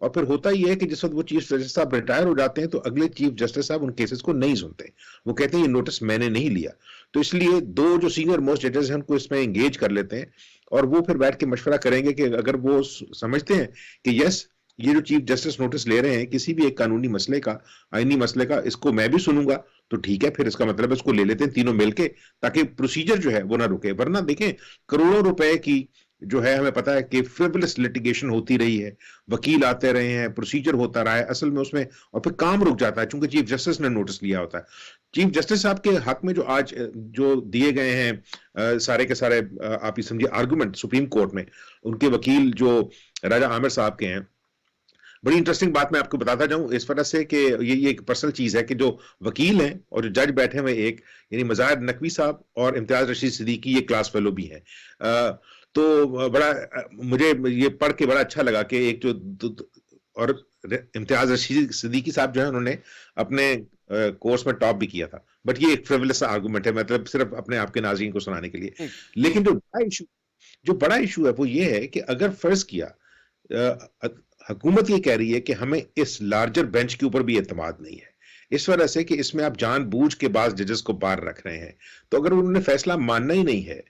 اور پھر ہوتا یہ ہے کہ جس وقت وہ چیف جسٹس صاحب ریٹائر ہو جاتے ہیں تو اگلے چیف جسٹس صاحب ان کیسز کو نہیں سنتے, وہ کہتے ہیں یہ نوٹس میں نے نہیں لیا. تو اس لیے دو جو سینئر موسٹ ججز ہیں ان کو اس میں انگیج کر لیتے ہیں, اور وہ پھر بیٹھ کے مشورہ کریں گے کہ اگر وہ سمجھتے ہیں کہ یس یہ جو چیف جسٹس نوٹس لے رہے ہیں کسی بھی ایک قانونی مسئلے کا, آئینی مسئلے کا, اس کو میں بھی سنوں گا, تو ٹھیک ہے, پھر اس کا مطلب اس کو لے لیتے ہیں تینوں مل کے, تاکہ پروسیجر جو ہے وہ نہ رکے. ورنہ دیکھیں کروڑوں روپے کی جو ہے ہمیں پتا ہے کہ فریولس لیٹیگیشن ہوتی رہی ہے, وکیل آتے رہے ہیں, پروسیجر ہوتا رہا ہے, اصل میں اس میں اور پھر کام رک جاتا ہے چونکہ چیف جسٹس نے نوٹس لیا ہوتا ہے. چیف جسٹس صاحب کے حق میں جو آج جو دیے گئے ہیں سارے کے سارے آپ یہ سمجھے آرگومنٹ سپریم کورٹ میں, ان کے وکیل جو راجہ عامر صاحب کے ہیں, بڑی انٹرسٹنگ بات میں آپ کو بتاتا جاؤں اس وجہ سے کہ یہ ایک پرسنل چیز ہے کہ جو وکیل ہیں اور جو جج بیٹھے ہوئے ایک یعنی مظاہر نقوی صاحب اور امتیاز رشید صدیقی یہ کلاس فیلو بھی ہیں, تو بڑا مجھے یہ پڑھ کے بڑا اچھا لگا کہ ایک جو اور امتیاز رشید صدیقی صاحب جو ہے انہوں نے اپنے کورس میں ٹاپ بھی کیا تھا, بٹ یہ ایک فریولس آرگومنٹ ہے, مطلب صرف اپنے آپ کے ناظرین کو سنانے کے لیے. لیکن جو بڑا ایشو ہے وہ یہ ہے کہ اگر فرض کیا حکومت یہ کہہ رہی ہے کہ ہمیں اس لارجر بینچ کے اوپر بھی اعتماد نہیں ہے اس وجہ سے کہ اس میں آپ جان بوجھ کے بعض ججز کو باہر رکھ رہے ہیں, تو اگر انہوں نے فیصلہ ماننا ہی نہیں ہے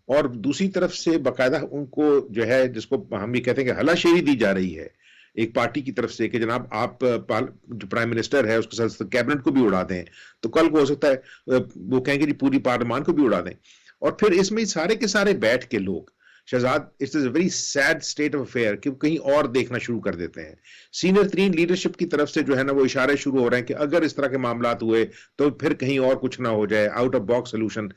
اور دوسری طرف سے باقاعدہ ان کو جو ہے جس کو ہم یہ کہتے ہیں کہ ہلا شیری دی جا رہی ہے ایک پارٹی کی طرف سے کہ جناب آپ جو پرائم منسٹر ہے اس کے ساتھ کیبنٹ کو بھی اڑا دیں, تو کل کو ہو سکتا ہے وہ کہیں گے جی پوری پارلیمان کو بھی اڑا دیں, اور پھر اس میں سارے کے سارے بیٹھ کے لوگ Shahzad it's a very sad state of affair کہ کہیں اور دیکھنا شروع کر دیتے ہیں. سینئر ترین لیڈرشپ کی طرف سے جو ہے نا وہ اشارے شروع ہو رہے ہیں کہ اگر اس طرح کے معاملات ہوئے تو پھر کہیں اور کچھ نہ ہو جائے, آؤٹ آف باکس سولوشن.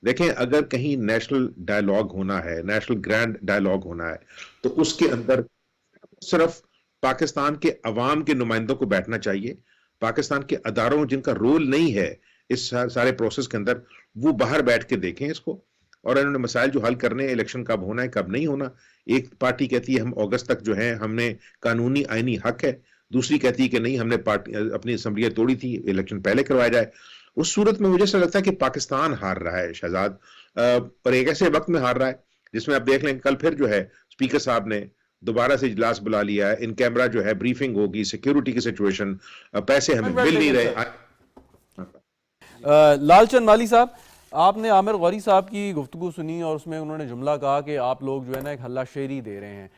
دیکھیں اگر کہیں نیشنل ڈائلاگ ہونا ہے, نیشنل گرینڈ ڈائلاگ ہونا ہے, تو اس کے اندر صرف پاکستان کے عوام کے نمائندوں کو بیٹھنا چاہیے, پاکستان کے اداروں جن کا رول نہیں ہے اس سارے پروسیس کے اندر وہ باہر بیٹھ کے دیکھیں اس کو, اور انہوں نے مسائل جو حل کرنے ہیں الیکشن کب ہونا ہے کب نہیں ہونا. ایک پارٹی کہتی ہے ہم اگست تک جو ہے ہم نے قانونی آئینی حق ہے, دوسری کہتی ہے کہ نہیں ہم نے اپنی اسمبلیاں توڑی تھی, الیکشن پہلے کروایا جائے. اس صورت میں مجھے ایسا لگتا ہے کہ پاکستان ہار رہا ہے شہزاد, اور ایک ایسے وقت میں ہار رہا ہے جس میں آپ دیکھ لیں کل پھر جو ہے اسپیکر صاحب نے دوبارہ سے اجلاس بلا لیا ہے, ان کیمرہ جو ہے بریفنگ ہوگی, سیکیورٹی کی سچویشن, پیسے ہمیں مل نہیں رہے. لال چند مالی صاحب, آپ نے عامر غوری صاحب کی گفتگو سنی اور اس میں انہوں نے جملہ کہا کہ آپ لوگ جو ہے نا ایک ہلا شیری دے رہے ہیں.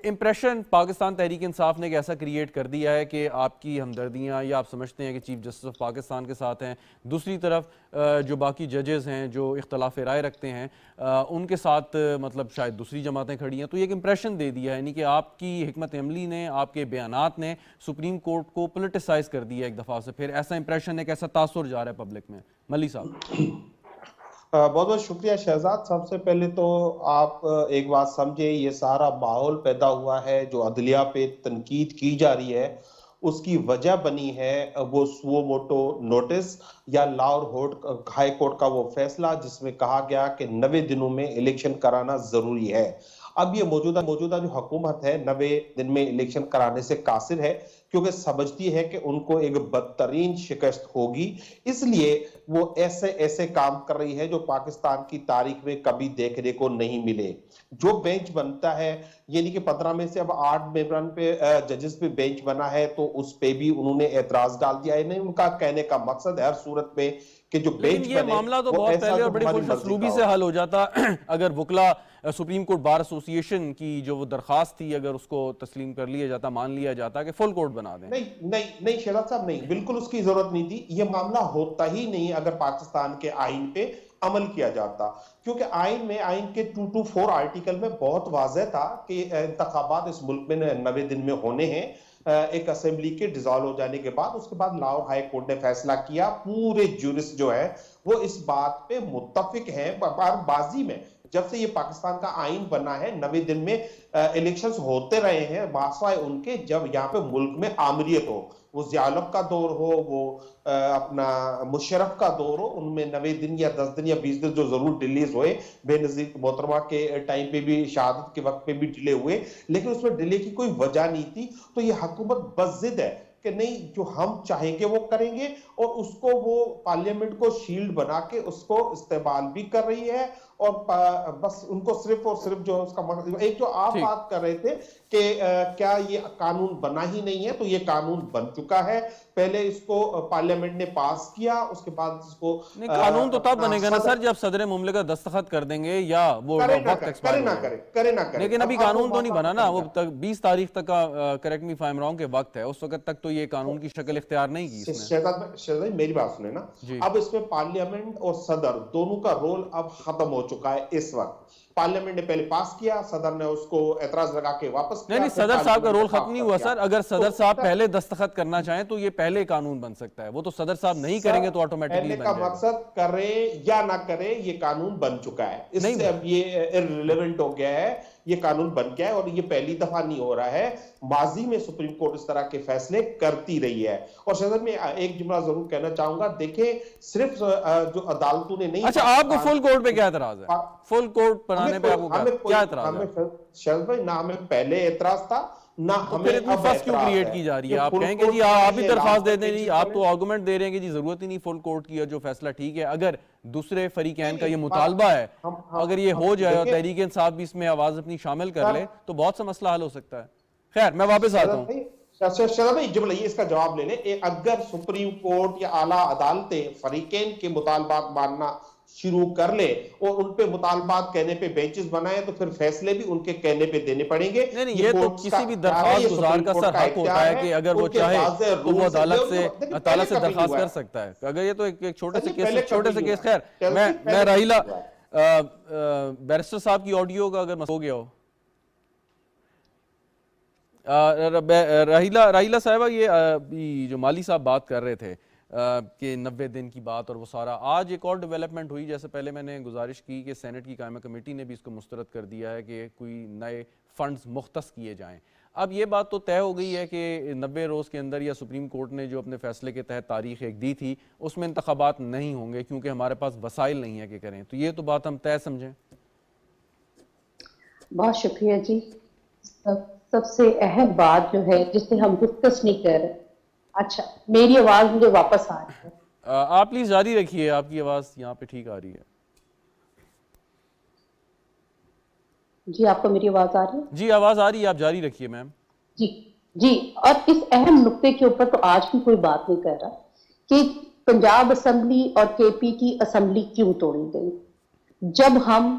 امپریشن پاکستان تحریک انصاف نے ایک ایسا کریٹ کر دیا ہے کہ آپ کی ہمدردیاں یا آپ سمجھتے ہیں کہ چیف جسٹس آف پاکستان کے ساتھ ہیں, دوسری طرف جو باقی ججز ہیں جو اختلاف رائے رکھتے ہیں ان کے ساتھ مطلب شاید دوسری جماعتیں کھڑی ہیں, تو یہ ایک امپریشن دے دیا ہے, یعنی کہ آپ کی حکمت عملی نے, آپ کے بیانات نے سپریم کورٹ کو پولیٹیسائز کر دیا ایک دفعہ سے پھر. ایسا امپریشن ایک ایسا تاثر جا رہا ہے پبلک میں. ملی صاحب. بہت بہت شکریہ شہزاد. سب سے پہلے تو آپ ایک بات سمجھے, یہ سارا ماحول پیدا ہوا ہے جو عدلیہ پہ تنقید کی جا رہی ہے, اس کی وجہ بنی ہے وہ سو موٹو نوٹس یا لاہور ہائی کورٹ کا وہ فیصلہ جس میں کہا گیا کہ 90 دنوں میں الیکشن کرانا ضروری ہے. اب یہ موجودہ جو حکومت ہے 90 دن میں الیکشن کرانے سے قاصر ہے کیونکہ سمجھتی ہے کہ ان کو ایک بدترین شکست ہوگی, اس لیے وہ ایسے کام کر رہی ہے جو پاکستان کی تاریخ میں کبھی دیکھنے کو نہیں ملے. جو بینچ بنتا ہے یعنی کہ 15 میں سے اب 8 ممبران پہ ججز پہ بینچ بنا ہے, تو اس پہ بھی انہوں نے اعتراض ڈال دیا ہے. نہیں, ان کا کہنے کا مقصد ہے ہر صورت میں کہ جو بینچ لیکن یہ معاملہ تو بہت پہلے اور بڑی خوش اسلوبی سے حل ہو جاتا اگر وکلا سپریم کورٹ بار ایسوسی ایشن کی جو وہ درخواست تھی اگر اس کو تسلیم کر لیا جاتا, مان لیا جاتا کہ فل کورٹ بنا دیں. نہیں شہزاد صاحب, نہیں, بالکل اس کی ضرورت نہیں تھی. یہ معاملہ ہوتا ہی نہیں اگر پاکستان کے آئین پہ عمل کیا جاتا, کیونکہ آئین کے 224 آرٹیکل میں بہت واضح تھا کہ انتخابات اس ملک میں 90 دن میں ہونے ہیں ایک اسمبلی کے ڈیزالو ہو جانے کے بعد. اس کے بعد لاہور ہائی کورٹ نے فیصلہ کیا, پورے جورسٹ جو ہے وہ اس بات پہ متفق ہیں. بازی میں جب سے یہ پاکستان کا آئین بنا ہے 90 دن میں الیکشنز ہوتے رہے ہیں, واسطہ ان کے جب یہاں پہ ملک میں آمریت ہو, وہ ضیاءالحق کا دور ہو, وہ اپنا مشرف کا دور ہو, ان میں 90 دن یا 10 دن یا 20 دن جو ضرور ڈیلیز ہوئے, بے نظیر محترمہ کے ٹائم پہ بھی, شہادت کے وقت پہ بھی ڈیلے ہوئے, لیکن اس میں ڈیلے کی کوئی وجہ نہیں تھی. تو یہ حکومت بضد ہے کہ نہیں جو ہم چاہیں گے وہ کریں گے, اور اس کو وہ پارلیمنٹ کو شیلڈ بنا کے اس کو استعمال بھی کر رہی ہے, اور بس ان کو صرف اور صرف جو اس کا مقصد، ایک جو آپ بات کر رہے تھے کہ کیا یہ قانون بنا ہی نہیں ہے، تو یہ قانون بن چکا ہے. پہلے اس کو پارلیمنٹ نے پاس کیا، اس کے بعد اس کو نہیں، قانون تو تب بنے گا نا سر جب صدر مملکت دستخط کر دیں گے یا وہ وقت ایکسپائر ہو جائے گا. لیکن ابھی قانون تو نہیں بنا نا، وہ 20 تاریخ تک کا correct me if I am wrong کے وقت ہے، اس وقت تک تو یہ قانون کی شکل اختیار نہیں کی اس نے. شہزاد میری بات سنیں نا، اب اس میں پارلیمنٹ اور صدر دونوں کا رول اب ختم ہو چکا ہے. اس وقت پارلیمنٹ نے پہلے پاس کیا، صدر نے اس کو اعتراض لگا کے واپس کیا. نہیں، صدر صاحب کا رول ختم نہیں ہوا سر. اگر صدر صاحب پہلے دستخط کرنا چاہیں تو یہ پہلے قانون بن سکتا ہے، وہ تو صدر صاحب نہیں کریں گے تو آٹومیٹکلی بن کا جائے گا. مقصد کرے یا نہ کرے یہ قانون بن چکا ہے، اس سے اب یہ irrelevant ہو گیا ہے، یہ قانون بن گیا ہے. اور یہ پہلی دفعہ نہیں ہو رہا ہے، ماضی میں سپریم کورٹ اس طرح کے فیصلے کرتی رہی ہے. اور شہزاد میں ایک جملہ ضرور کہنا چاہوں گا، دیکھیں صرف جو عدالتوں نے نہیں، اچھا آپ کو فل کورٹ پہ کیا اعتراض ہے؟ فل کورٹ بنانے پہ آپ کو کیا اعتراض ہے؟ شہزاد بھائی نہ ہمیں پہلے اعتراض تھا نہ ہمیں پھر اتنی فس کیوں کریٹ کی جا رہی ہے؟ آپ کہیں گے جی آپ ہی درخواست دے دیں، جی آپ تو آرگومنٹ دے رہے ہیں کہ جی ضرورت ہی نہیں فل کورٹ کی، جو فیصلہ ٹھیک ہے. اگر دوسرے فریقین کا یہ مطالبہ ہے، اگر یہ ہو جائے اور تحریک انصاف بھی اس میں آواز اپنی شامل کر لے تو بہت سا مسئلہ حل ہو سکتا ہے. خیر میں واپس آتا ہوں. شہزاد بھائی جب لئے اس کا جواب لے لیں، اگر سپریم کورٹ یا اعلیٰ عدالتیں فریقین کے مطالبات ماننا شروع کر لے اور ان پہ مطالبات کہنے پہ بینچز بنائیں تو پھر فیصلے بھی ان کے کہنے پہ دینے پڑیں گے. نہیں یہ تو کسی بھی درخواست گزار کا سر حق ہوتا ہے کہ اگر وہ چاہے تو وہ عدالت سے درخواست کر سکتا ہے. اگر یہ تو ایک چھوٹے سے کیس. خیر میں راہیلہ بیرسٹر صاحب کی آڈیو کا اگر مسئلہ ہو گیا ہو. راہیلہ صاحبہ، یہ جو مالی صاحب بات کر رہے تھے کہ 90 دن کی بات اور وہ سارا، آج ایک اور ڈیولپمنٹ ہوئی. جیسے پہلے میں نے گزارش کی کہ سینٹ کی قائمہ کمیٹی نے بھی اس کو مسترد کر دیا ہے کہ کوئی نئے فنڈز مختص کیے جائیں. اب یہ بات تو طے ہو گئی ہے کہ 90 روز کے اندر، یا سپریم کورٹ نے جو اپنے فیصلے کے تحت تاریخ ایک دی تھی، اس میں انتخابات نہیں ہوں گے کیونکہ ہمارے پاس وسائل نہیں ہے کہ کریں. تو یہ تو بات ہم طے سمجھیں. بہت شکریہ جی. سب سے اہم بات جو ہے جس سے ہم ڈسکس نہیں کر رہے. اچھا میری آواز مجھے واپس آ رہی ہے؟ آپ پلیز جاری رکھیے، آپ کی آواز یہاں پہ ٹھیک آ رہی ہے. جی آپ کو میری آواز آ رہی ہے؟ جی آواز آ رہی ہے، آپ جاری رکھیے میم. جی اور اس اہم نقطے کے اوپر تو آج بھی کوئی بات نہیں کر رہا کہ پنجاب اسمبلی اور کے پی کی اسمبلی کیوں توڑی گئی. جب ہم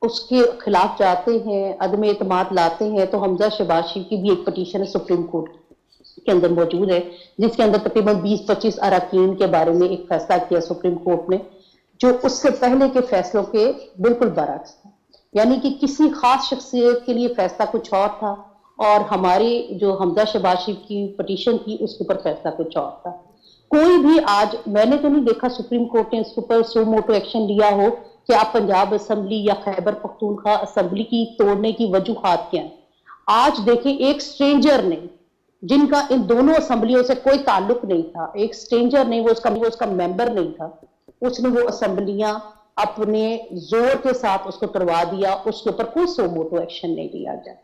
اس کے خلاف جاتے ہیں، عدم اعتماد لاتے ہیں، تو حمزہ شہباز شریف کی بھی ایک پٹیشن ہے سپریم کورٹ کے اندر موجود ہے، جس کے اندر تقریباً 20-25 اراکین کے بارے میں ایک فیصلہ کیا سپریم کورٹ نے، جو اس سے پہلے کے فیصلوں کے بالکل برعکس تھا. یعنی کہ کسی خاص شخصیت کے لیے فیصلہ کچھ اور تھا اور ہماری جو حمزہ شہباز شریف کی پٹیشن تھی اس کے اوپر فیصلہ کچھ اور تھا. کوئی بھی آج میں نے تو نہیں دیکھا سپریم کورٹ نے اس کے اوپر سو موٹو ایکشن لیا ہو کہ آپ پنجاب اسمبلی یا خیبر پختونخوا اسمبلی کی توڑنے کی وجوہات کیا ہیں. آج دیکھیں ایک سٹرینجر نے، جن کا ان دونوں اسمبلیوں سے کوئی تعلق نہیں تھا، ایک سٹرینجر نے، وہ اس کا ممبر نہیں تھا، اس نے وہ اسمبلیاں اپنے زور کے ساتھ اس کو کروا دیا. اس کے اوپر کوئی سو موٹو ایکشن نہیں لیا جائے.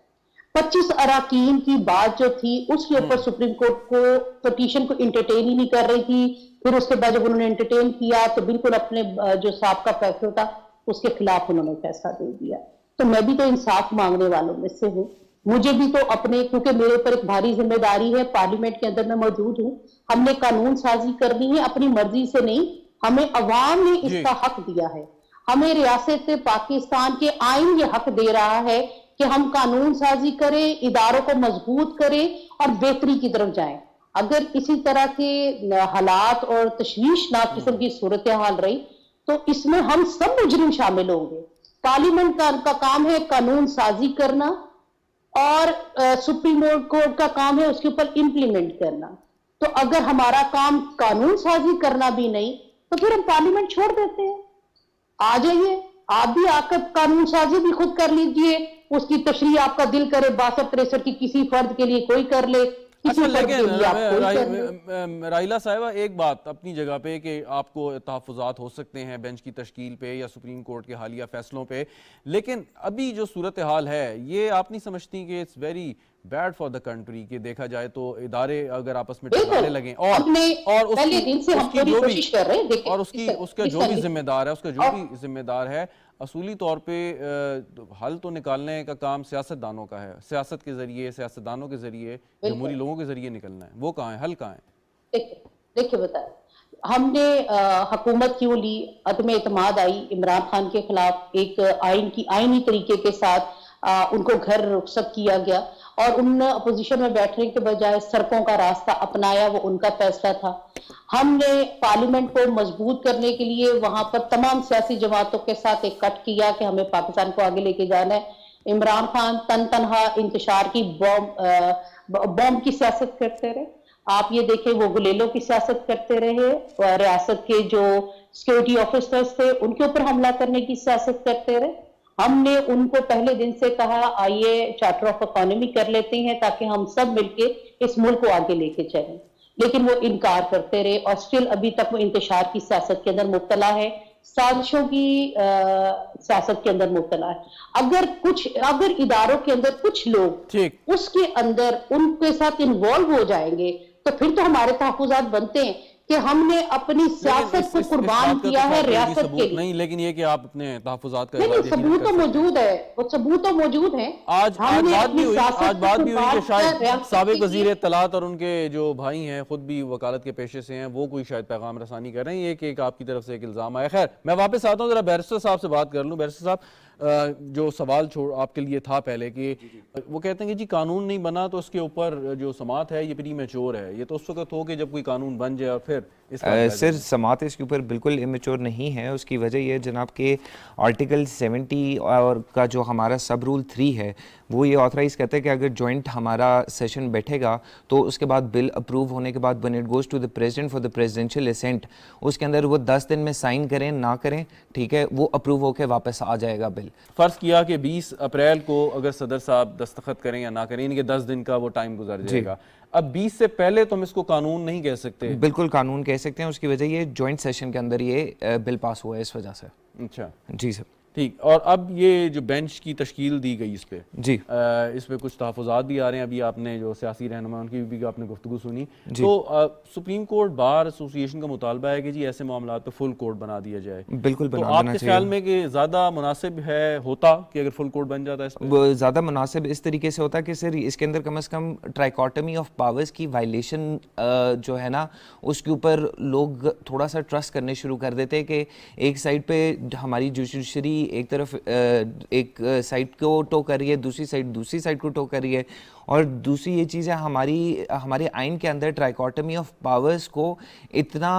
25 اراکین کی بات جو تھی اس کے اوپر سپریم کورٹ کو پٹیشن کو انٹرٹین ہی نہیں کر رہی تھی. پھر اس کے بعد جب انہوں نے انٹرٹین کیا تو بالکل اپنے جو سابقہ فیصلہ تھا اس کے خلاف انہوں نے فیصلہ دے دیا. تو میں بھی تو انصاف مانگنے والوں میں سے ہوں. مجھے بھی تو اپنے، کیونکہ میرے اوپر ایک بھاری ذمہ داری ہے، پارلیمنٹ کے اندر میں موجود ہوں، ہم نے قانون سازی کرنی ہے اپنی مرضی سے نہیں، ہمیں عوام نے اس کا حق دیا ہے. ہمیں ریاست پاکستان کے آئین یہ حق دے رہا ہے کہ ہم قانون سازی کریں، اداروں کو مضبوط کریں اور بہتری کی طرف جائیں. اگر اسی طرح کے حالات اور تشویشناک قسم کی صورتحال رہی تو اس میں ہم سب مجرم شامل ہوں گے. پارلیمنٹ کا کام ہے قانون سازی کرنا اور سپریم کورٹ کا کام ہے اس کے اوپر امپلیمنٹ کرنا. تو اگر ہمارا کام قانون سازی کرنا بھی نہیں تو پھر ہم پارلیمنٹ چھوڑ دیتے ہیں. آ جائیے آپ بھی، آ کر قانون سازی بھی خود کر لیجئے، اس کی تشریح آپ کا دل کرے 62-63 کی کسی فرد کے لیے کوئی کر لے، کسی فرد کے لیے آپ کوئی کر لے. راہیلہ صاحبہ ایک بات اپنی جگہ پہ کہ آپ کو تحفظات ہو سکتے ہیں بینچ کی تشکیل پہ یا سپریم کورٹ کے حالیہ فیصلوں پہ، لیکن ابھی جو صورتحال ہے یہ آپ نہیں سمجھتی کہ it's very bad for the country کہ دیکھا جائے تو ادارے اگر آپس میں بالکل، ٹکرانے لگیں اور پہلے دن سے ہم پوری کوشش کر رہے ہیں دیکھیں اور اس کا جو بھی ذمہ دار ہے اصولی طور پہ حل تو نکالنے کا کام سیاست دانوں کا ہے، سیاست کے ذریعے، سیاستدانوں کے ذریعے، جمہوری لوگوں کے ذریعے نکلنا ہے، وہ کہاں ہے، حل کہاں ہے؟ دیکھیں بتائیں ہم نے حکومت کیوں لی، عدم اعتماد آئی عمران خان کے خلاف، ایک آئینی طریقے کے ساتھ ان کو گھر رخصت کیا گیا اور ان نے اپوزیشن میں بیٹھنے کے بجائے سڑکوں کا راستہ اپنایا، وہ ان کا فیصلہ تھا۔ ہم نے پارلیمنٹ کو مضبوط کرنے کے لیے وہاں پر تمام سیاسی جماعتوں کے ساتھ ایک کٹ کیا کہ ہمیں پاکستان کو آگے لے کے جانا ہے۔ عمران خان تنہا انتشار کی بوم کی سیاست کرتے رہے، آپ یہ دیکھیں وہ گلیلوں کی سیاست کرتے رہے، ریاست کے جو سیکیورٹی آفیسرز تھے ان کے اوپر حملہ کرنے کی سیاست کرتے رہے۔ ہم نے ان کو پہلے دن سے کہا آئیے چارٹر آف اکانومی کر لیتے ہیں تاکہ ہم سب مل کے اس ملک کو آگے لے کے چلیں، لیکن وہ انکار کرتے رہے اور سٹل ابھی تک وہ انتشار کی سیاست کے اندر مبتلا ہے، سازشوں کی سیاست کے اندر مبتلا ہے۔ اگر اداروں کے اندر کچھ لوگ اس کے اندر ان کے ساتھ انوالو ہو جائیں گے تو پھر تو ہمارے تحفظات بنتے ہیں کہ ہم نے اپنی سیاست کو قربان کیا ہے ریاست کے لیے۔ نہیں، لیکن یہ کہ آپ اپنے تحفظات کا نہیں، ثبوت تو موجود ہے، وہ ثبوت تو موجود ہیں۔ آج بات بھی ہوئی کہ شاید سابق وزیر اطلاعات اور ان کے جو بھائی ہیں خود بھی وکالت کے پیشے سے ہیں، وہ کوئی شاید پیغام رسانی کر رہے ہیں، یہ کہ ایک آپ کی طرف سے ایک الزام آیا۔ خیر میں واپس آتا ہوں، ذرا بیرسٹر صاحب سے بات کر لوں۔ بیرسٹر صاحب جو سوال آپ کے لیے تھا پہلے کہ وہ کہتے ہیں کہ جی قانون نہیں بنا تو اس کے اوپر جو سماعت ہے یہ پری میچور ہے، یہ تو اس وقت ہو کہ جب کوئی قانون بن جائے اور پھر سر سماعت اس کے اوپر بالکل امیچور نہیں ہے۔ اس کی وجہ یہ جناب کہ آرٹیکل 70 اور کا جو ہمارا سب رول 3 ہے وہ یہ آتھرائز کرتا ہے کہ اگر جوائنٹ ہمارا سیشن بیٹھے گا تو اس کے بعد بل اپروو ہونے کے بعد when it goes to the president for the presidential assent اس کے اندر وہ 10 دن میں سائن کریں نہ کریں، ٹھیک ہے، وہ اپروو ہو کے واپس آ جائے گا بل۔ فرض کیا کہ 20 اپریل کو اگر صدر صاحب دستخط کریں یا نہ کریں، ان کے 10 دن کا وہ ٹائم گزر جائے گا، اب 20 سے پہلے تو ہم اس کو قانون نہیں کہہ سکتے۔ بالکل قانون کہہ سکتے ہیں، اس کی وجہ یہ جوائنٹ سیشن کے اندر یہ بل پاس ہوا ہے اس وجہ سے۔ اچھا جی سر، ٹھیک۔ اور اب یہ جو بینچ کی تشکیل دی گئی اس پہ جی اس پہ کچھ تحفظات بھی آ رہے ہیں، ابھی آپ نے جو سیاسی رہنما ان کی بھی آپ نے گفتگو سنی، تو سپریم کورٹ بار ایسوسی ایشن کا مطالبہ ہے کہ جی ایسے معاملات پہ فل کورٹ بنا دیا جائے۔ بالکل تو آپ کے خیال میں کہ زیادہ مناسب ہوتا کہ اگر فل کورٹ بن جاتا ہے؟ وہ زیادہ مناسب اس طریقے سے ہوتا کہ سر اس کے اندر کم از کم ٹرائیکاٹمی آف پاورز کی وائلیشن جو ہے نا اس کے اوپر لوگ تھوڑا سا ٹرسٹ کرنے شروع کر دیتے کہ ایک سائڈ پہ ہماری جوڈیشری ایک طرف ایک سائڈ کو ٹو کر رہی ہے، دوسری سائڈ کو ٹو کر رہی ہے، اور دوسری یہ چیز ہے ہمارے آئین کے اندر ٹرائیکاٹمی آف پاورز کو اتنا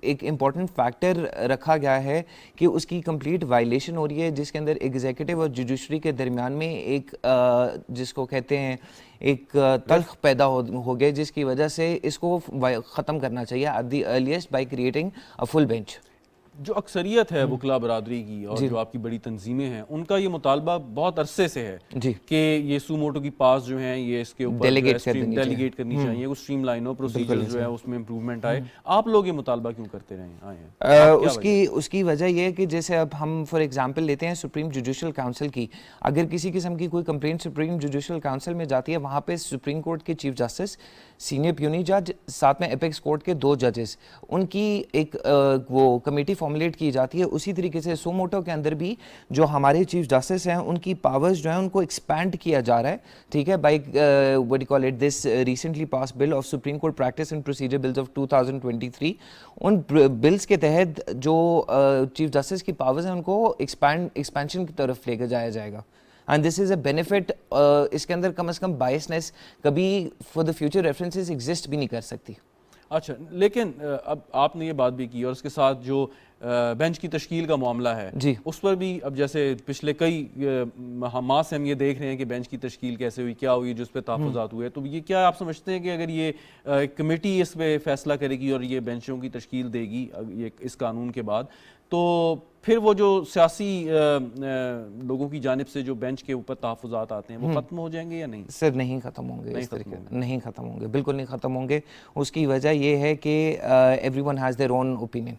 ایک امپورٹنٹ فیکٹر رکھا گیا ہے کہ اس کی کمپلیٹ وائلیشن ہو رہی ہے، جس کے اندر ایگزیکٹو اور جوڈیشری کے درمیان میں ایک جس کو کہتے ہیں ایک تلخ پیدا ہو گیا، جس کی وجہ سے اس کو ختم کرنا چاہیے at the earliest by creating a full bench. جو اکثریت ہے وکلا برادری کی اور جو آپ کی بڑی تنظیمیں ہیں ان کا یہ مطالبہ بہت عرصے سے ہے کہ یہ سو موٹو کی پاس جو ہیں یہ اس کے اوپر ڈیلیگیٹ کرنی چاہیے، اس اسٹریم لائن ہو پروسیجر جو ہے اس میں امپروومنٹ آئے۔ آپ لوگ یہ مطالبہ کیوں کرتے رہے ہیں؟ اس کی وجہ یہ ہے کہ جیسے اب ہم فار ایگزامپل لیتے ہیں سپریم جوڈیشل کاؤنسل کی، اگر کسی قسم کی کوئی کمپلینٹ سپریم جوڈیشل کاؤنسل میں جاتی ہے، وہاں پہ سپریم کورٹ کے چیف جسٹس، سینئر پیونی جج، ساتھ میں اپیکس کورٹ کے 2 ججز، ان کی ایک وہ کمیٹی فارمولیٹ کی جاتی ہے۔ اسی طریقے سے سو موٹو کے اندر بھی جو ہمارے چیف جسٹس ہیں ان کی پاورز جو ہیں ان کو ایکسپینڈ کیا جا رہا ہے، ٹھیک ہے، by what you call it this recently passed bill of Supreme Court Practice and Procedure Bills of 2023۔ In bills کے تحت جو چیف جسٹس کی پاورز ہیں ان کو ایکسپینشن کی طرف لے کے جایا جائے گا، and this is a benefit. اس کے اندر کم از کم بائسنس کبھی for the future references exist بھی نہیں کر سکتی۔ اچھا، لیکن اب آپ نے یہ بات بھی کی اور اس کے ساتھ جو بینچ کی تشکیل کا معاملہ ہے اس پر بھی اب جیسے پچھلے کئی ماہ سے ہم یہ دیکھ رہے ہیں کہ بینچ کی تشکیل کیسے ہوئی، کیا ہوئی، جس پہ تحفظات ہوئے، تو یہ کیا آپ سمجھتے ہیں کہ اگر یہ کمیٹی اس پہ فیصلہ کرے گی اور یہ بینچوں کی تشکیل دے گی اس قانون کے بعد، تو پھر وہ جو سیاسی لوگوں کی جانب سے جو بینچ کے اوپر تحفظات آتے ہیں وہ ختم ہو جائیں گے یا نہیں؟ سر نہیں ختم ہوں گے، اس طریقے نہیں ختم ہوں گے، بالکل نہیں ختم ہوں گے۔ اس کی وجہ یہ ہے کہ everyone has their own opinion.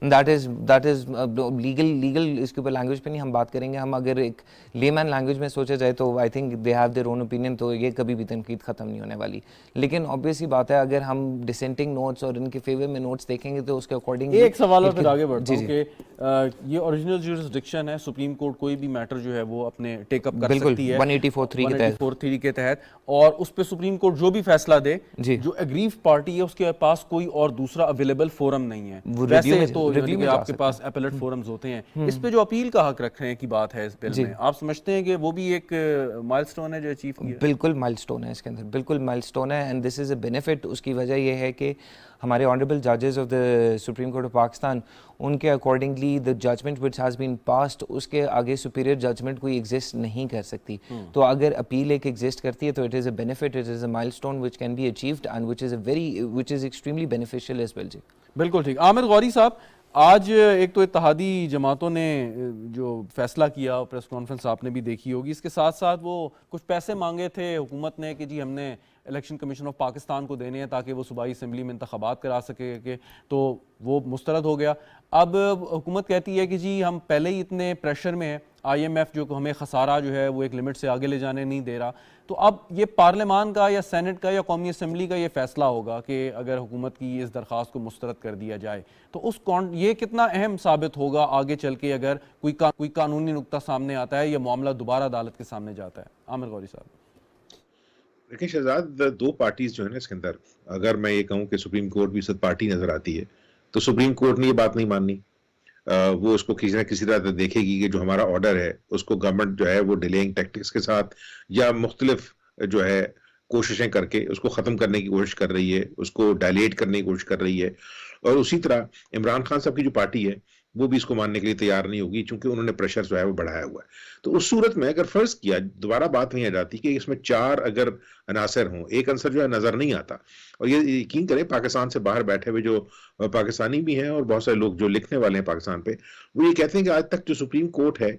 That is legal اس کے اوپر لینگویج پہ نہیں ہم بات کریں گے. ہم اگر ایک لے مین لینگویج میں سوچا جائے تو I think they have their own opinion, تو یہ کبھی بھی تنقید ختم نہیں ہونے والی. لیکن آبویس سی بات ہے اگر ہم ڈسینٹنگ نوٹس اور ان کے فیور میں نوٹس دیکھیں گے تو اس کے اکارڈنگ ایک سوال اور پھر آگے بڑھتا ہوں کہ یہ اوریجنل جورسڈکشن ہے, سپریم کورٹ کوئی بھی میٹر جو ہے وہ اپنے ٹیک اپ کر سکتی ہے 184(3) کے تحت, اور اس پہ سپریم کورٹ جو بھی فیصلہ دے, جو اگریو پارٹی ہے اس کے پاس کوئی اور دوسرا اویلیبل فورم نہیں ہے. ویسے تو آپ کے پاس اپیلیٹ فورمز ہوتے ہیں, اس پہ جو اپیل کا حق رکھنے کی بات ہے اس بل میں, آپ سمجھتے ہیں کہ وہ بھی ایک مائل سٹون ہے جو اچیو کیا؟ بالکل مائل سٹون ہے اس کے اندر, بالکل مائل سٹون ہے. And this is a benefit. اس کی وجہ یہ ہے کہ ہمارے آنریبل ججز of the Supreme Court of Pakistan, ان کے accordingly the judgment which has been passed, اس کے آگے سپیریئر ججمنٹ کوئی ایگزسٹ نہیں کر سکتی. تو اگر اپیل ایک ایگزسٹ کرتی ہے تو it is a benefit, it is a milestone which can be achieved and which is extremely beneficial as well. جی بالکل ٹھیک. عامر غوری صاحب, آج ایک تو اتحادی جماعتوں نے جو فیصلہ کیا, پریس کانفرنس آپ نے بھی دیکھی ہوگی, اس کے ساتھ ساتھ وہ کچھ پیسے مانگے تھے حکومت نے کہ جی ہم نے الیکشن کمیشن آف پاکستان کو دینے ہیں تاکہ وہ صوبائی اسمبلی میں انتخابات کرا سکے, کہ تو وہ مسترد ہو گیا. اب حکومت کہتی ہے کہ جی ہم پہلے ہی اتنے پریشر میں ہیں, آئی ایم ایف جو ہمیں خسارہ جو ہے وہ ایک لمٹ سے آگے لے جانے نہیں دے رہا, تو اب یہ پارلیمان کا یا سینٹ کا یا قومی اسمبلی کا یہ فیصلہ ہوگا کہ اگر حکومت کی اس درخواست کو مسترد کر دیا جائے تو یہ کتنا اہم ثابت ہوگا آگے چل کے اگر کوئی قانونی نقطہ سامنے آتا ہے یا معاملہ دوبارہ عدالت کے سامنے جاتا ہے؟ عامر غوری صاحب. دیکھیں شہزاد, دو پارٹیز جو ہیں نا اس کے اندر, اگر میں یہ کہوں کہ سپریم کورٹ بھی صد پارٹی نظر آتی ہے تو سپریم کورٹ نے یہ بات نہیں ماننی. وہ اس کو کسی نہ کسی طرح دیکھے گی کہ جو ہمارا آرڈر ہے اس کو گورنمنٹ جو ہے وہ ڈیلیئنگ ٹیکٹکس کے ساتھ یا مختلف جو ہے کوششیں کر کے اس کو ختم کرنے کی کوشش کر رہی ہے, اس کو ڈائلیٹ کرنے کی کوشش کر رہی ہے. اور اسی طرح عمران خان صاحب کی جو پارٹی ہے وہ بھی اس کو ماننے کے لیے تیار نہیں ہوگی, چونکہ انہوں نے پریشر جو ہے وہ بڑھایا ہوا ہے. تو اس صورت میں اگر فرض کیا, دوبارہ بات نہیں آ جاتی کہ اس میں 4 اگر عناصر ہوں, ایک عنصر جو ہے نظر نہیں آتا. اور یہ یقین کریں پاکستان سے باہر بیٹھے ہوئے جو پاکستانی بھی ہیں اور بہت سارے لوگ جو لکھنے والے ہیں پاکستان پہ, وہ یہ کہتے ہیں کہ آج تک جو سپریم کورٹ ہے,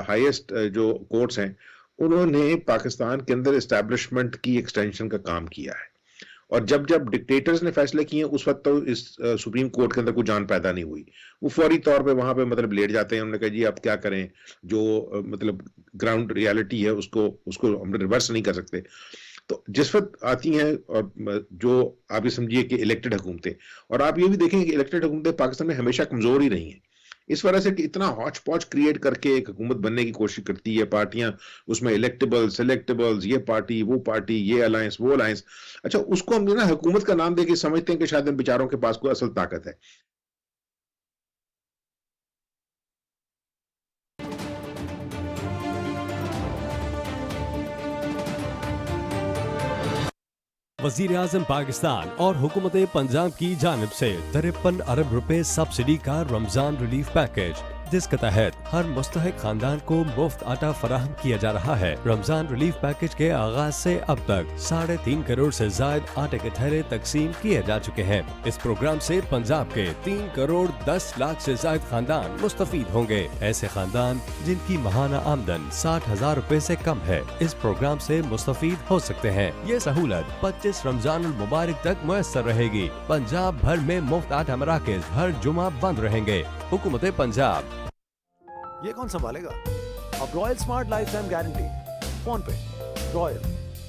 ہائیسٹ جو کورٹس ہیں, انہوں نے پاکستان کے اندر اسٹیبلشمنٹ کی ایکسٹینشن کا کام کیا ہے. اور جب ڈکٹیٹرز نے فیصلے کیے اس وقت تو اس سپریم کورٹ کے اندر کوئی جان پیدا نہیں ہوئی. وہ فوری طور پہ وہاں پہ مطلب لیٹ جاتے ہیں. انہوں نے کہا جی اب کیا کریں, جو مطلب گراؤنڈ ریالٹی ہے اس کو ہم ریورس نہیں کر سکتے. تو جس وقت آتی ہیں اور جو آپ یہ سمجھیے کہ الیکٹڈ حکومتیں, اور آپ یہ بھی دیکھیں کہ الیکٹڈ حکومتیں پاکستان میں ہمیشہ کمزور ہی رہی ہیں, اس وجہ سے کہ اتنا ہاچ پاچ کریٹ کر کے ایک حکومت بننے کی کوشش کرتی ہے پارٹیاں, اس میں الیکٹیبلز, سلیکٹیبلز, یہ پارٹی, وہ پارٹی, یہ الائنس, وہ الائنس. اچھا, اس کو ہم نا حکومت کا نام دے کے سمجھتے ہیں کہ شاید ان بیچاروں کے پاس کوئی اصل طاقت ہے. وزیر اعظم پاکستان اور حکومت پنجاب کی جانب سے 53 ارب روپے سبسڈی کا رمضان ریلیف پیکج, جس کے تحت ہر مستحق خاندان کو مفت آٹا فراہم کیا جا رہا ہے. رمضان ریلیف پیکج کے آغاز سے اب تک 3.5 کروڑ سے زائد آٹے کے تھیلے تقسیم کیے جا چکے ہیں. اس پروگرام سے پنجاب کے 3 کروڑ 10 لاکھ سے زائد خاندان مستفید ہوں گے. ایسے خاندان جن کی ماہانہ آمدن 60,000 روپے سے کم ہے اس پروگرام سے مستفید ہو سکتے ہیں. یہ سہولت 25 رمضان المبارک تک میسر رہے گی. پنجاب بھر میں مفت آٹا مراکز ہر جمعہ بند رہیں گے. حکومت پنجاب. یہ کون سنبھالے گا؟ اب Royal smart life time guarantee phone پہ. رائل,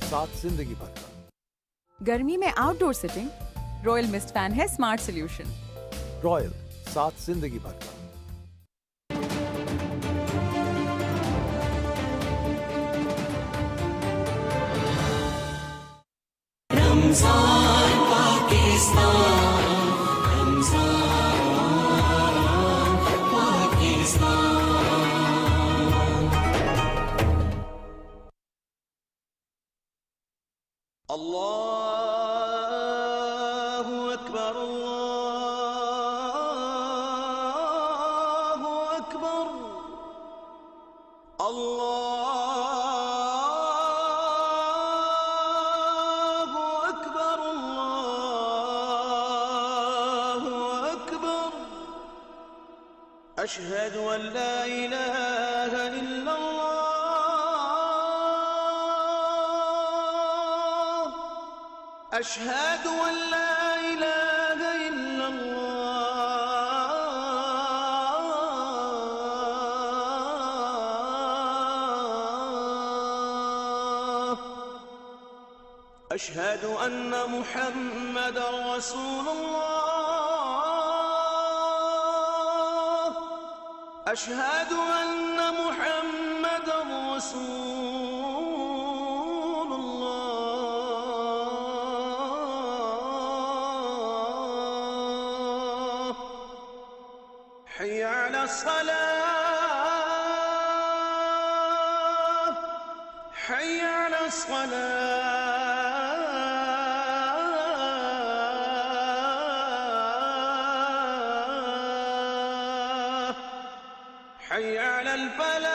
ساتھ زندگی بھر کا. گرمی میں آؤٹ ڈور سیٹنگ رائل مسٹ فین ہے سمارٹ سولوشن. رائل, ساتھ زندگی بھر کا. رمضان پاکستان, رمضان پاکستان. اللہ اکبر, اللہ اکبر, اللہ اکبر, اللہ اکبر. اشہد ان لا الہ الا أشهد أن لا إله إلا الله أشهد أن محمد رسول الله أشهد أن محمد رسول الله حي على الصلاة حي على الصلاة حي على الفلاح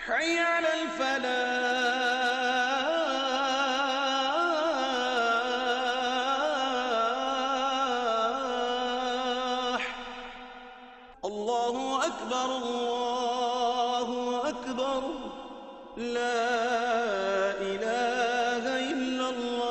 حي على الفلاح الله أكبر الله أكبر لا إله إلا الله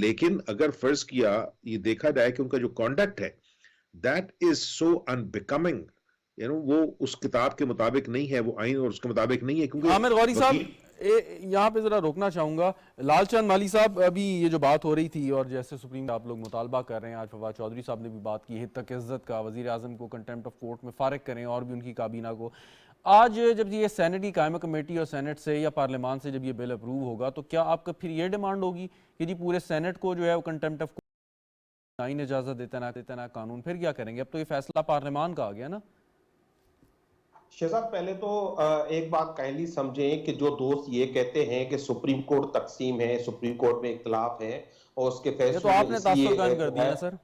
لیکن اگر فرض کیا یہ دیکھا جائے کہ ان کا جو کانڈکٹ ہے دیٹ از سو انبیکمنگ، وہ اس کتاب کے مطابق نہیں ہے، وہ آئین اور اس کے مطابق نہیں ہے. کیونکہ عامر غوری صاحب یہاں پہ ذرا روکنا چاہوں گا. لال چند مالی صاحب، ابھی یہ جو بات ہو رہی تھی اور جیسے سپریم آپ لوگ مطالبہ کر رہے ہیں، آج فواد چودھری صاحب نے بھی بات کی حد تک عزت کا، وزیر اعظم کو کنٹمپٹ آف کورٹ میں فارغ کریں اور بھی ان کی کابینہ کو. آج جب یہ سینٹ کی قائمہ کمیٹی اور سینٹ سے یا پارلیمان سے جب یہ بل اپروو ہوگا تو کیا آپ کا پھر یہ ڈیمانڈ ہوگی کہ جی پورے سینٹ کو جو ہے وہ کنٹمپٹ آف کورٹ آئین اجازت دیتا نہ قانون؟ پھر کیا کریں گے؟ اب تو یہ فیصلہ پارلیمان کا آ گیا نا. شہزاد پہلے تو ایک بات کائنڈلی سمجھیں کہ جو دوست یہ کہتے ہیں کہ سپریم کورٹ تقسیم ہے، سپریم کورٹ میں اختلاف ہے اور اس کے فیصلے یہ تو آپ نے تاثر قائم کر دیا سر.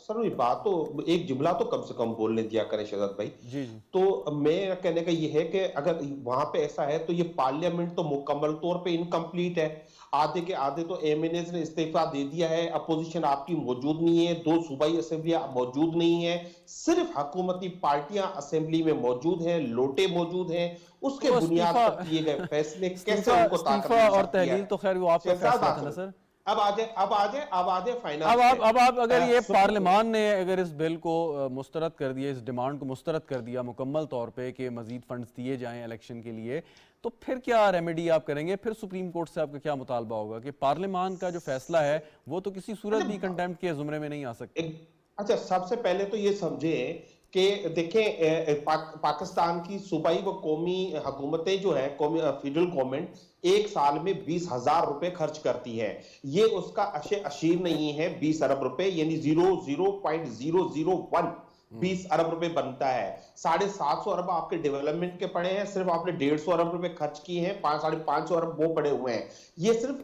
سر یہ بات تو ایک جملہ تو کم سے کم بولنے دیا کریں شہزاد بھائی. جی جی. تو میرا کہنے کا یہ ہے کہ اگر وہاں پہ ایسا ہے تو یہ پارلیمنٹ تو مکمل طور پہ انکمپلیٹ ہے. آدھے کے آدھے تو ایم این ایز نے استعفیٰ دے دیا ہے، اپوزیشن آپ کی موجود نہیں ہے، 2 صوبائی اسمبلیاں موجود نہیں ہیں، صرف حکومتی پارٹیاں اسمبلی میں موجود ہیں، لوٹے موجود ہیں. اس کے بنیاد پر کیے گئے فیصلے کیسے ان کو طاقت استعفیٰ اور تحلیل تو خیر وہ آپ کا فیصلہ تھا نا سر. اب آجے فائنانس. اب آپ اگر یہ پارلیمان نے اگر اس بل کو مسترد کر دیا، اس ڈیمانڈ کو مسترد کر دیا مکمل طور پہ کہ مزید فنڈز دیے جائیں الیکشن کے لیے، تو پھر کیا ریمیڈی آپ کریں گے؟ پھر سپریم کورٹ سے آپ کا کیا مطالبہ ہوگا کہ پارلیمان کا جو فیصلہ ہے وہ تو کسی صورت بھی کنٹمپٹ کے زمرے میں نہیں آ سکتا؟ اچھا، سب سے پہلے تو یہ سمجھیں کہ دیکھیں پاکستان کی صوبائی و قومی حکومتیں جو ہیں، فیڈرل گورنمنٹ 1 سال میں 20,000 روپے خرچ کرتی ہے. یہ اس کا اشیر نہیں ہے 20 ارب روپے، یعنی 0.001 20 ارب روپے بنتا ہے. 750 ارب آپ کے ڈیولپمنٹ کے پڑے ہیں، صرف آپ نے 150 ارب روپے خرچ کیے ہیں، 550 ارب وہ پڑے ہوئے ہیں. یہ صرف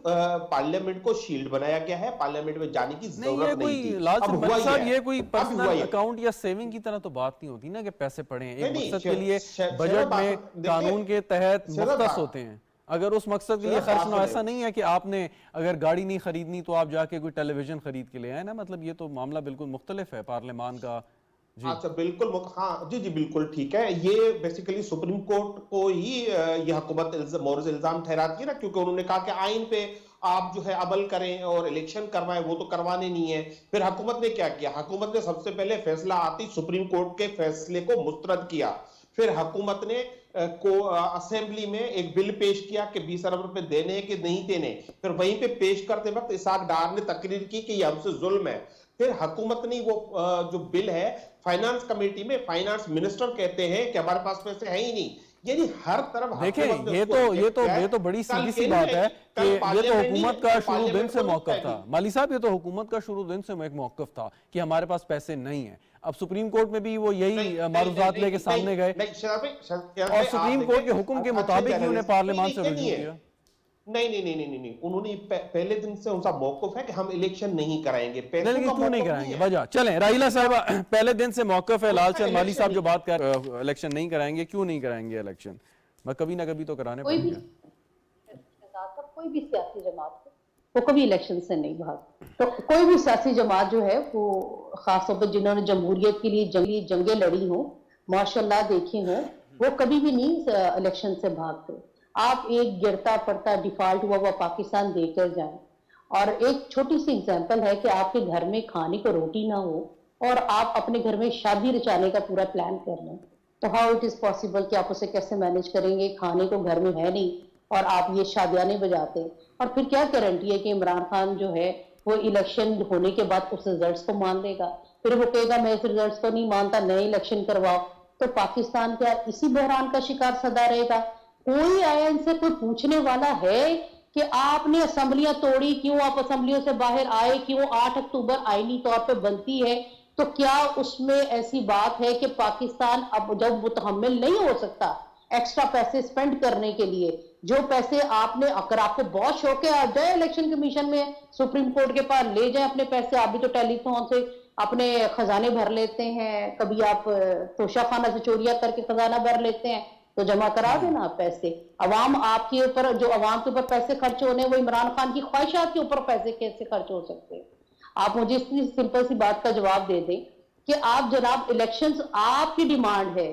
پارلیمنٹ کو شیلڈ بنایا گیا ہے، پارلیمنٹ میں جانے کی ضرورت نہیں تھی. یہ کوئی پرسنل اکاؤنٹ یا سیونگ کی طرح تو بات نہیں ہوتی نا کہ پیسے پڑے ہیں. ایک مقصد کے لیے بجٹ میں قانون کے تحت مختص ہوتے ہیں. اگر اس مقصد کے لیے خرچ نہ، ایسا نہیں ہے کہ آپ نے اگر گاڑی نہیں خریدنی تو آپ جا کے کوئی ٹیلی ویژن خرید کے لے آئے نا. مطلب یہ تو معاملہ بالکل مختلف ہے پارلیمان کا. اچھا بالکل، ہاں جی بالکل ٹھیک ہے. یہ بیسیکلی سپریم کورٹ کو ہی یہ حکومت مورز الزام ٹھہراتی ہے نا، کیونکہ انہوں نے کہا کہ آئین پہ آپ جو ہے عمل کریں اور الیکشن کروائیں، وہ تو کروانے نہیں ہے. پھر حکومت نے کیا کیا؟ حکومت نے سب سے پہلے فیصلہ آتی سپریم کورٹ کے فیصلے کو مسترد کیا. پھر حکومت نے اسمبلی میں ایک بل پیش کیا کہ 20 ارب روپے دینے کہ نہیں دینے. پھر وہیں پہ پیش کرتے وقت اسحاق ڈار نے تقریر کی کہ یہ ہم سے ظلم ہے. پھر حکومت نے وہ جو بل ہے فائنانس کمیٹی میں، فائنانس منسٹر کہتے ہیں کہ ہمارے پاس پیسے ہیں ہی نہیں. یعنی ہر طرف دیکھیں یہ تو بڑی سیدھی سی بات ہے کہ یہ تو حکومت کا شروع دن سے موقف تھا. مالی صاحب، یہ تو حکومت کا شروع دن سے ایک موقف تھا کہ ہمارے پاس پیسے نہیں ہیں. اب سپریم کورٹ میں بھی وہ یہی معروضات لے کے سامنے گئے اور سپریم کورٹ کے حکم کے مطابق ہی انہیں پارلیمان سے رجوع کیا. نہیں، انہوں نے پہلے دن سے ان کا موقف ہے کہ ہم الیکشن نہیں کرائیں گے. کیوں نہیں کرائیں گے؟ وجہ چلیں راہیلہ صاحب، پہلے دن سے موقف ہے. لال چند مالی صاحب جو بات کر الیکشن نہیں کرائیں گے، کیوں نہیں کرائیں گے الیکشن؟ میں کبھی نہ کبھی تو کرانے پڑیں گے. کوئی بھی سیاسی جماعت وہ کبھی الیکشن سے نہیں بھاگ. تو کوئی بھی سیاسی جماعت جو ہے وہ خاص طور پہ جنہوں نے جمہوریت کے لیے جنگیں لڑی ہوں، ماشاء اللہ دیکھی ہوں، وہ کبھی بھی نہیں الیکشن سے بھاگتے. آپ ایک گرتا پڑتا ڈیفالٹ ہوا پاکستان دے کر جائیں. اور ایک چھوٹی سی اگزامپل ہے کہ آپ کے گھر میں کھانے کو روٹی نہ ہو اور آپ اپنے گھر میں شادی رچانے کا پورا پلان کر لیں، تو ہاؤ اٹ از پاسبل کہ آپ اسے کیسے مینج کریں گے؟ کھانے کو گھر میں ہے نہیں اور آپ یہ شادیاں نہیں بجاتے. اور پھر کیا گارنٹی ہے کہ عمران خان جو ہے وہ الیکشن ہونے کے بعد اس ریزلٹس کو مان لے گا؟ پھر وہ کہے گا میں اس ریزلٹس کو نہیں مانتا، نئے الیکشن کرواؤ. تو پاکستان کیا اسی بحران کا شکار سدا رہے گا؟ کوئی آیا ان سے کوئی پوچھنے والا ہے کہ آپ نے اسمبلیاں توڑی کیوں، آپ اسمبلیوں سے باہر آئے کیوں؟ 8 اکتوبر آئینی طور پہ بنتی ہے، تو کیا اس میں ایسی بات ہے کہ پاکستان اب جب متحمل نہیں ہو سکتا ایکسٹرا پیسے سپینڈ کرنے کے لیے، جو پیسے آپ نے اگر آپ کو بہت شوق ہے آپ جائیں الیکشن کمیشن میں، سپریم کورٹ کے پاس لے جائیں اپنے پیسے. آپ بھی تو ٹیلی فون سے اپنے خزانے بھر لیتے ہیں، کبھی آپ توشہ خانہ سے چوریاں کر کے خزانہ بھر لیتے ہیں، تو جمع کرا دینا آپ پیسے. عوام آپ کے اوپر، جو عوام کے اوپر پیسے خرچ ہونے، وہ عمران خان کی خواہشات کے اوپر پیسے کیسے خرچ ہو سکتے ہیں؟ آپ مجھے اس کی سمپل سی بات کا جواب دے دیں کہ آپ جناب الیکشنز آپ کی ڈیمانڈ ہے،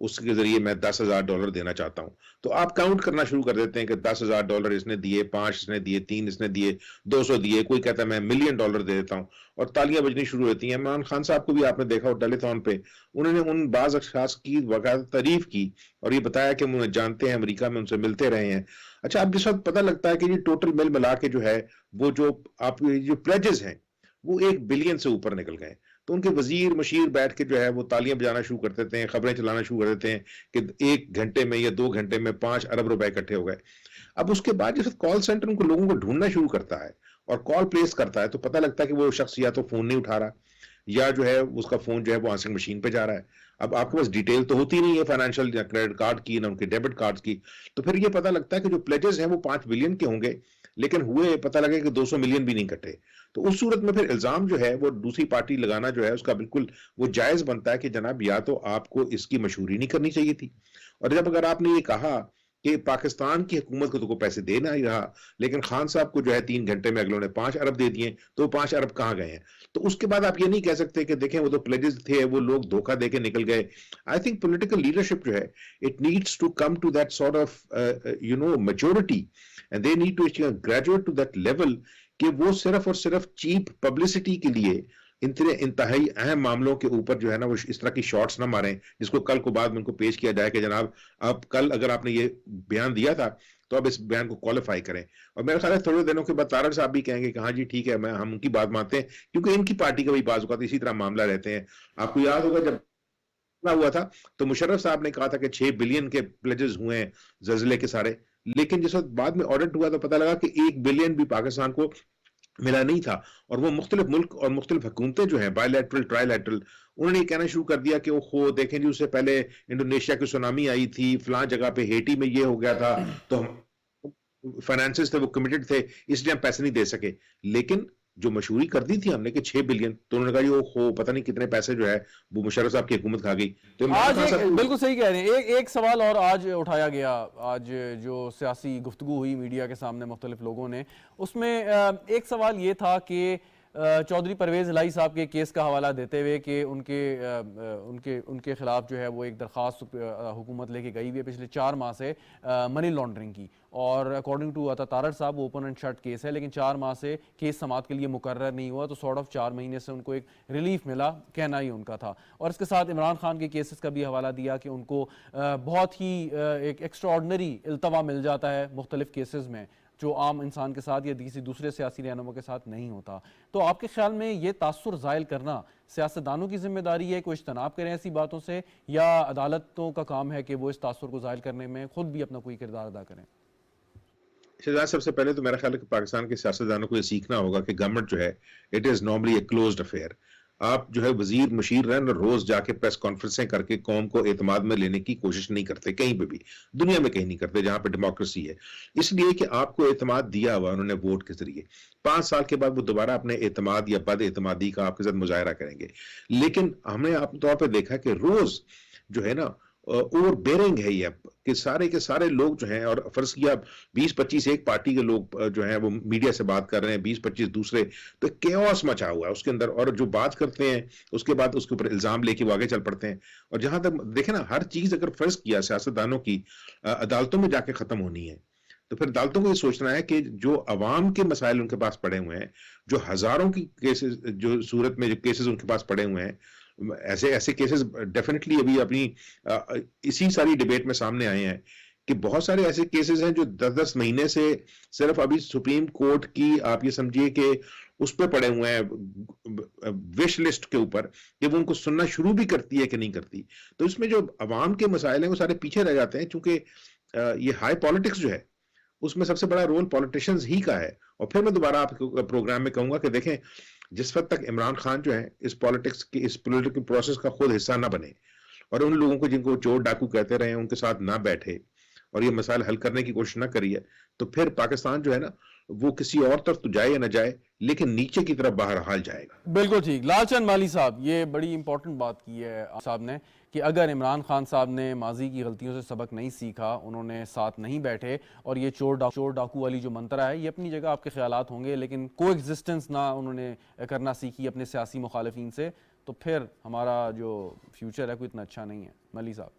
اس کے ذریعے میں $10,000 دینا چاہتا ہوں. تو آپ کاؤنٹ کرنا شروع کر دیتے ہیں کہ $10,000 اس نے دیے, 5 اس نے دیے, 3 اس نے دیے, 200 دیے, کوئی کہتا ہے میں $1 ملین دے دیتا ہوں, اور تالیاں بجنی شروع ہوتی ہیں. عمران خان صاحب کو بھی آپ نے دیکھا ہو ٹیلی تھون پہ, انہوں نے ان بعض اشخاص کی باقاعدہ تعریف کی اور یہ بتایا کہ انہیں جانتے ہیں, امریکہ میں ان سے ملتے رہے ہیں. اچھا, اب جس وقت پتہ لگتا ہے کہ یہ ٹوٹل مل ملا کے جو ہے وہ جو آپ جو پلیجز ہیں وہ 1 بلین سے اوپر نکل گئے, تو ان کے وزیر مشیر بیٹھ کے جو ہے وہ تالیاں بجانا شروع کر دیتے ہیں, خبریں چلانا شروع کر دیتے ہیں کہ 1 گھنٹے میں یا 2 گھنٹے میں 5 ارب روپے اکٹھے ہو گئے. اب اس کے بعد جب کال سینٹر ان کو لوگوں کو ڈھونڈنا شروع کرتا ہے اور کال پلیس کرتا ہے, تو پتہ لگتا ہے کہ وہ شخص یا تو فون نہیں اٹھا رہا, یا جو ہے اس کا فون جو ہے وہ آنسرنگ مشین پہ جا رہا ہے. اب آپ کے پاس ڈیٹیل تو ہوتی نہیں ہے فائنینشیل یا کریڈٹ کارڈ کی, نہ ان کے ڈیبٹ کارڈ کی, تو پھر یہ پتہ لگتا ہے کہ جو پلیجز ہیں وہ 5 بلین کے ہوں گے, لیکن ہوئے پتہ لگے کہ 200 ملین بھی نہیں کٹے. تو اس صورت میں پھر الزام جو ہے وہ دوسری پارٹی لگانا جو ہے اس کا بالکل وہ جائز بنتا ہے کہ جناب یا تو آپ کو اس کی مشہوری نہیں کرنی چاہیے تھی, اور جب اگر آپ نے یہ کہا کہ پاکستان کی حکومت کو تو کوئی پیسے دینا ہی رہا, لیکن خان صاحب کو جو ہے 3 گھنٹے میں اگلوں نے 5 ارب دے دیے, تو 5 ارب کہاں گئے ہیں؟ تو اس کے بعد آپ یہ نہیں کہہ سکتے کہ دیکھیں وہ تو پلیجز تھے, وہ لوگ دھوکہ دے کے نکل گئے. آئی تھنک پولیٹیکل لیڈرشپ جو ہے it needs to come to that sort of maturity, and they need to graduate to that level کہ وہ صرف اور صرف چیپ پبلسٹی کے لیے انتہائی اہم معاملوں کے اوپر جو ہے نا وہ اس طرح کی شارٹس نہ ماریں, جس کو کل کو بعد میں ان کو پیش کیا جائے کہ جناب اب کل اگر آپ نے یہ بیان دیا تھا تو اب اس بیان کو کوالیفائی کریں. اور میرے خیال ہے تھوڑے دنوں کے بعد طارق صاحب بھی کہیں گے کہ ہاں جی ٹھیک ہے, ہم ان کی بات مانتے ہیں, کیونکہ ان کی پارٹی کا بھی بعض اوقات اسی طرح معاملہ رہتے ہیں. آپ کو یاد ہوگا جب ہوا تھا تو مشرف صاحب نے کہا تھا کہ 6 بلین کے پلیجز ہوئے ہیں زلزلے کے سارے, لیکن جس وقت بعد میں آڈٹ ہوا تو پتہ لگا کہ 1 بلین بھی پاکستان کو ملا نہیں تھا. اور وہ مختلف ملک اور مختلف حکومتیں جو ہیں بائی لیٹرل ٹرائی لیٹرل, انہوں نے یہ کہنا شروع کر دیا کہ وہ دیکھیں جی اس سے پہلے انڈونیشیا کی سونامی آئی تھی, فلاں جگہ پہ ہیٹی میں یہ ہو گیا تھا, تو ہم فائنانسز تھے وہ کمیٹڈ تھے اس لیے ہم پیسے نہیں دے سکے. لیکن جو مشہوری کر دی تھی ہم نے کہ 6 بلین, تو انہوں نے کہا یہ پتہ نہیں کتنے پیسے جو ہے وہ مشرف صاحب کی حکومت کھا گئی. تو آج بالکل صحیح کہہ رہے ہیں. ایک سوال اور آج اٹھایا گیا, آج جو سیاسی گفتگو ہوئی میڈیا کے سامنے مختلف لوگوں نے, اس میں ایک سوال یہ تھا کہ چودھری پرویز الہی صاحب کے کیس کا حوالہ دیتے ہوئے کہ ان کے خلاف جو ہے وہ ایک درخواست حکومت لے کے گئی ہوئی ہے پچھلے 4 ماہ سے منی لانڈرنگ کی, اور اکارڈنگ ٹو طارق صاحب وہ اوپن اینڈ شٹ کیس ہے, لیکن 4 ماہ سے کیس سماعت کے لیے مقرر نہیں ہوا, تو سارٹ آف 4 مہینے سے ان کو ایک ریلیف ملا, کہنا ہی ان کا تھا. اور اس کے ساتھ عمران خان کے کیسز کا بھی حوالہ دیا کہ ان کو بہت ہی ایک ایکسٹرا آرڈنری التوا مل جاتا ہے مختلف کیسز میں, جو عام انسان کے ساتھ یا کسی دوسرے سیاسی رہنما کے ساتھ نہیں ہوتا. تو آپ کے خیال میں یہ تاثر زائل کرنا سیاستدانوں کی ذمہ داری ہے, کوئی اجتناب کریں ایسی باتوں سے, یا عدالتوں کا کام ہے کہ وہ اس تاثر کو زائل کرنے میں خود بھی اپنا کوئی کردار ادا کریں؟ شہزاد, سب سے پہلے تو میرا خیال ہے کہ پاکستان کے سیاستدانوں کو یہ سیکھنا ہوگا کہ گورنمنٹ جو ہے it is normally a closed affair. آپ جو ہے وزیر مشیر رہن اور روز جا کے پریس کانفرنسیں کر کے قوم کو اعتماد میں لینے کی کوشش نہیں کرتے, کہیں پہ بھی دنیا میں کہیں نہیں کرتے جہاں پہ ڈیموکریسی ہے. اس لیے کہ آپ کو اعتماد دیا ہوا انہوں نے ووٹ کے ذریعے, 5 سال کے بعد وہ دوبارہ اپنے اعتماد یا بد اعتمادی کا آپ کے ساتھ مظاہرہ کریں گے. لیکن ہم نے عام طور پہ دیکھا کہ روز جو ہے نا اوور بیرنگ ہے یہ کہ سارے لوگ جو ہیں, اور فرض کیا 20-25 ایک پارٹی کے لوگ جو ہیں وہ میڈیا سے بات کر رہے ہیں, 20-25 دوسرے, تو کیوس مچا ہوا ہے اس کے اندر, اور جو بات کرتے ہیں اس کے بعد اس کے اوپر الزام لے کے وہ آگے چل پڑتے ہیں. اور جہاں تک دیکھیں نا, ہر چیز اگر فرض کیا سیاستدانوں کی عدالتوں میں جا کے ختم ہونی ہے, تو پھر عدالتوں کو یہ سوچنا ہے کہ جو عوام کے مسائل ان کے پاس پڑے ہوئے ہیں, جو ہزاروں کی کیسز جو صورت میں جو کیسز ان کے پاس پڑے ہوئے ہیں, ایسے کیسز ڈیفینیٹلی ابھی اپنی اسی ساری ڈیبیٹ میں سامنے آئے ہیں کہ بہت سارے ایسے کیسز ہیں جو 10 مہینے سے صرف ابھی سپریم کورٹ کی آپ یہ سمجھیے کہ اس پہ پڑے ہوئے ہیں وش لسٹ کے اوپر, کہ وہ ان کو سننا شروع بھی کرتی ہے کہ نہیں کرتی. تو اس میں جو عوام کے مسائل ہیں وہ سارے پیچھے رہ جاتے ہیں, چونکہ یہ ہائی پالیٹکس جو ہے اس میں سب سے بڑا رول پولیٹیشنز ہی کا ہے. اور پھر میں دوبارہ آپ کو پروگرام میں کہوں گا کہ دیکھیں, جس وقت تک عمران خان جو ہے اس پالیٹکس کی اس پولیٹیکل پروسیس کا خود حصہ نہ بنے, اور ان لوگوں کو جن کو چور ڈاکو کہتے رہے ہیں ان کے ساتھ نہ بیٹھے اور یہ مسائل حل کرنے کی کوشش نہ کری ہے, تو پھر پاکستان جو ہے نا وہ کسی اور طرف تو جائے یا نہ جائے, لیکن نیچے کی طرف بہرحال جائے گا. بالکل ٹھیک. لال چند مالی صاحب, یہ بڑی امپورٹنٹ بات کی ہے صاحب نے کہ اگر عمران خان صاحب نے ماضی کی غلطیوں سے سبق نہیں سیکھا, انہوں نے ساتھ نہیں بیٹھے, اور یہ چور ڈاکو والی جو منترا ہے یہ اپنی جگہ آپ کے خیالات ہوں گے, لیکن کو ایگزسٹنس نہ انہوں نے کرنا سیکھی اپنے سیاسی مخالفین سے, تو پھر ہمارا جو فیوچر ہے کوئی اتنا اچھا نہیں ہے. مالی صاحب